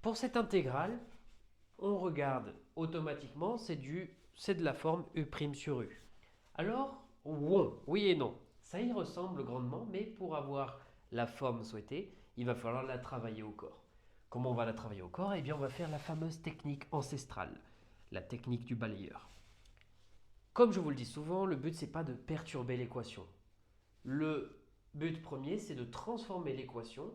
Pour cette intégrale, on regarde automatiquement, c'est de la forme U' sur U. Alors, oui et non. Ça y ressemble grandement, mais pour avoir la forme souhaitée, il va falloir la travailler au corps. Comment on va la travailler au corps? Eh bien, on va faire la fameuse technique ancestrale, la technique du balayeur. Comme je vous le dis souvent, le but, c'est pas de perturber l'équation. Le but premier, c'est de transformer l'équation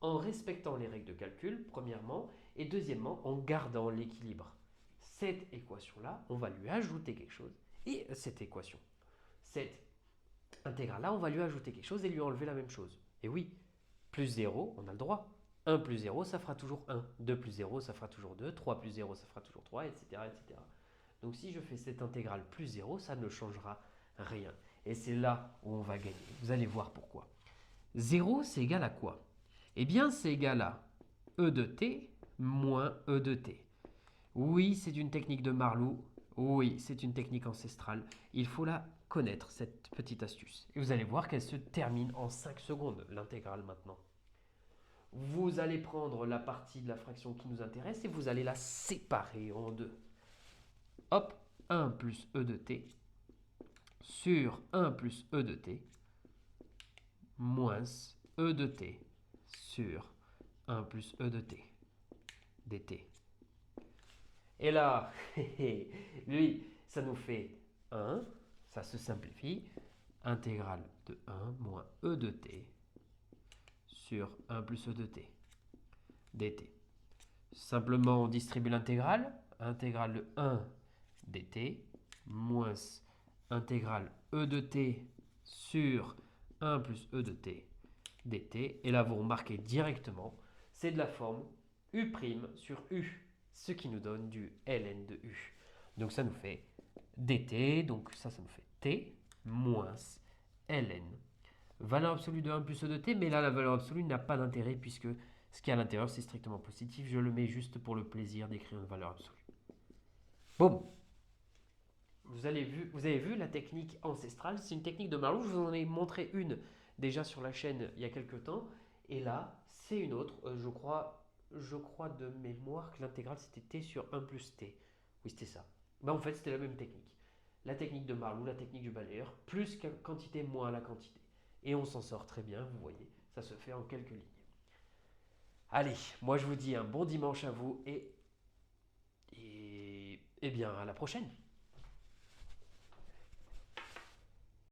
en respectant les règles de calcul, premièrement, et deuxièmement, en gardant l'équilibre. Cette équation-là, on va lui ajouter quelque chose, et cette intégrale-là, on va lui ajouter quelque chose et lui enlever la même chose. Et oui, plus 0, on a le droit. 1 plus 0, ça fera toujours 1. 2 plus 0, ça fera toujours 2. 3 plus 0, ça fera toujours 3, etc. etc. Donc si je fais cette intégrale plus 0, ça ne changera rien. Et c'est là où on va gagner. Vous allez voir pourquoi. 0, c'est égal à quoi? Eh bien, c'est égal à e de t moins e de t. Oui, c'est une technique de Marlowe. Oui, c'est une technique ancestrale. Il faut la connaître, cette petite astuce. Et vous allez voir qu'elle se termine en 5 secondes, l'intégrale maintenant. Vous allez prendre la partie de la fraction qui nous intéresse et vous allez la séparer en deux. Hop, 1 plus e de t sur 1 plus e de t moins e de t sur 1 plus e de t dt. Et là, lui, ça nous fait 1, ça se simplifie, intégrale de 1 moins e de t sur 1 plus e de t dt. Simplement, on distribue l'intégrale, intégrale de 1 dt moins intégrale e de t sur 1 plus e de t dt. Et là, vous remarquez directement, c'est de la forme U' sur U, ce qui nous donne du ln de U. Donc ça nous fait dt, donc ça nous fait t moins ln. Valeur absolue de 1 plus e de t, mais là, la valeur absolue n'a pas d'intérêt puisque ce qui est à l'intérieur, c'est strictement positif. Je le mets juste pour le plaisir d'écrire une valeur absolue. Boum. Vous avez vu la technique ancestrale, c'est une technique de Marlowe. Je vous en ai montré une déjà sur la chaîne il y a quelques temps. Et là, c'est une autre. Je crois de mémoire que l'intégrale c'était t sur 1 plus t. Oui, c'était ça. En fait, c'était la même technique. La technique de Marlowe, la technique du balayeur, plus quantité moins la quantité. Et on s'en sort très bien, vous voyez. Ça se fait en quelques lignes. Allez, moi je vous dis un bon dimanche à vous et bien à la prochaine.